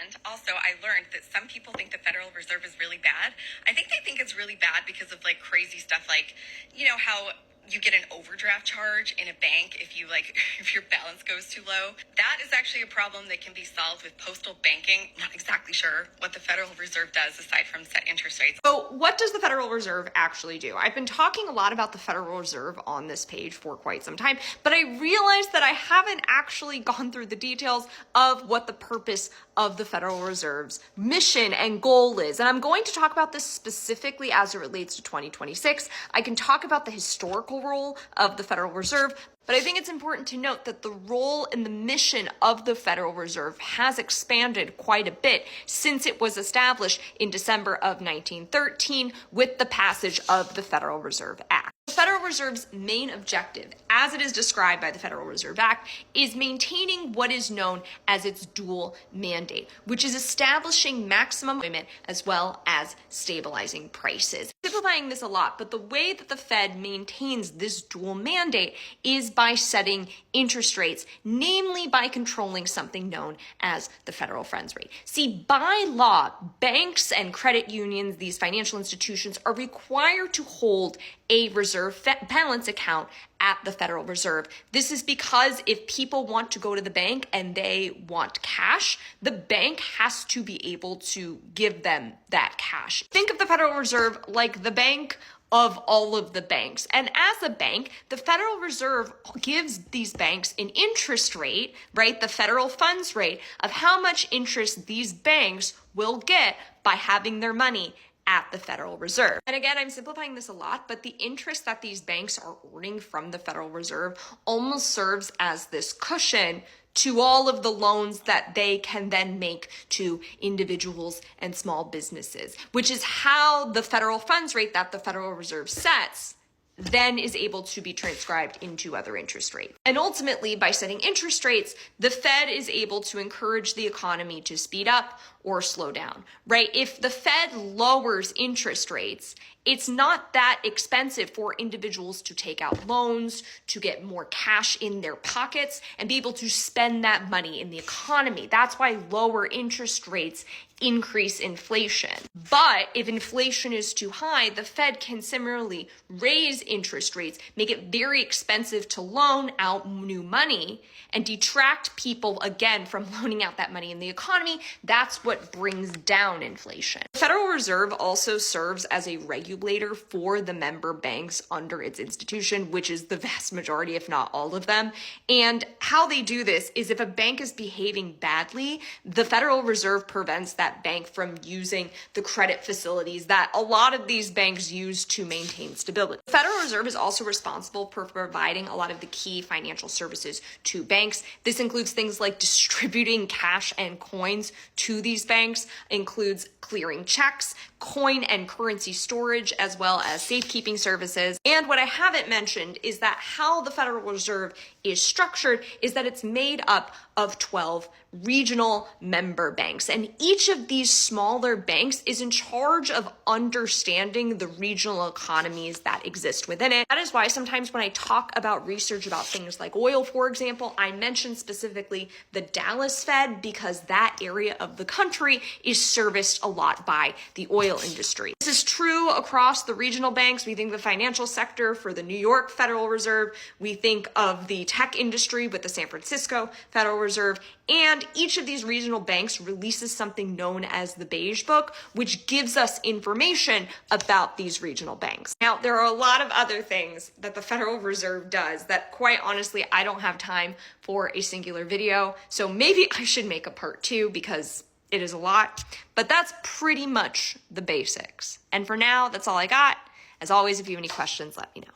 And also, I learned that some people think the Federal Reserve is really bad. I think they think it's really bad because of like crazy stuff like, how you get an overdraft charge in a bank if you if your balance goes too low. That is actually a problem that can be solved with postal banking. Not exactly sure what the Federal Reserve does aside from set interest rates. So what does the Federal Reserve actually do? I've been talking a lot about the Federal Reserve on this page for quite some time, but I realized that I haven't actually gone through the details of what the purpose of the Federal Reserve's mission and goal is. And I'm going to talk about this specifically as it relates to 2026. I can talk about the historical role of the Federal Reserve, but I think it's important to note that the role and the mission of the Federal Reserve has expanded quite a bit since it was established in December of 1913 with the passage of the Federal Reserve Act. The Federal Reserve's main objective, as it is described by the Federal Reserve Act, is maintaining what is known as its dual mandate, which is establishing maximum employment as well as stabilizing prices. Simplifying this a lot, but the way that the Fed maintains this dual mandate is by setting interest rates, namely by controlling something known as the federal funds rate. See, by law, banks and credit unions, these financial institutions, are required to hold a reserve balance account at the Federal Reserve. This is because if people want to go to the bank and they want cash, the bank has to be able to give them that cash. Think of the Federal Reserve like the bank of all of the banks. And as a bank, the Federal Reserve gives these banks an interest rate, right? The federal funds rate of how much interest these banks will get by having their money at the Federal Reserve. And again, I'm simplifying this a lot, but the interest that these banks are earning from the Federal Reserve almost serves as this cushion to all of the loans that they can then make to individuals and small businesses, which is how the federal funds rate that the Federal Reserve sets then is able to be transcribed into other interest rates. And ultimately, by setting interest rates, the Fed is able to encourage the economy to speed up or slow down, right? If the Fed lowers interest rates, it's not that expensive for individuals to take out loans, to get more cash in their pockets, and be able to spend that money in the economy. That's why lower interest rates increase inflation. But if inflation is too high, the Fed can similarly raise interest rates, make it very expensive to loan out new money, and detract people again from loaning out that money in the economy. That's what brings down inflation. The Federal Reserve also serves as a regulator for the member banks under its institution, which is the vast majority, if not all of them. And how they do this is if a bank is behaving badly, the Federal Reserve prevents that bank from using the credit facilities that a lot of these banks use to maintain stability. The Federal Reserve is also responsible for providing a lot of the key financial services to banks. This includes things like distributing cash and coins to these banks, includes clearing checks, coin and currency storage, as well as safekeeping services. And what I haven't mentioned is that how the Federal Reserve is structured is that it's made up of 12 regional member banks. And each of these smaller banks is in charge of understanding the regional economies that exist within it. That is why sometimes when I talk about research about things like oil, for example, I mention specifically the Dallas Fed because that area of the country is serviced a lot by the oil industry. This is true across the regional banks. We think the financial sector for the New York Federal Reserve. We think of the tech industry with the San Francisco Federal Reserve. And each of these regional banks releases something known as the Beige Book, which gives us information about these regional banks. Now, there are a lot of other things that the Federal Reserve does that, quite honestly, I don't have time for a singular video. So maybe I should make a part 2 because it is a lot, but that's pretty much the basics. And for now, that's all I got. As always, if you have any questions, let me know.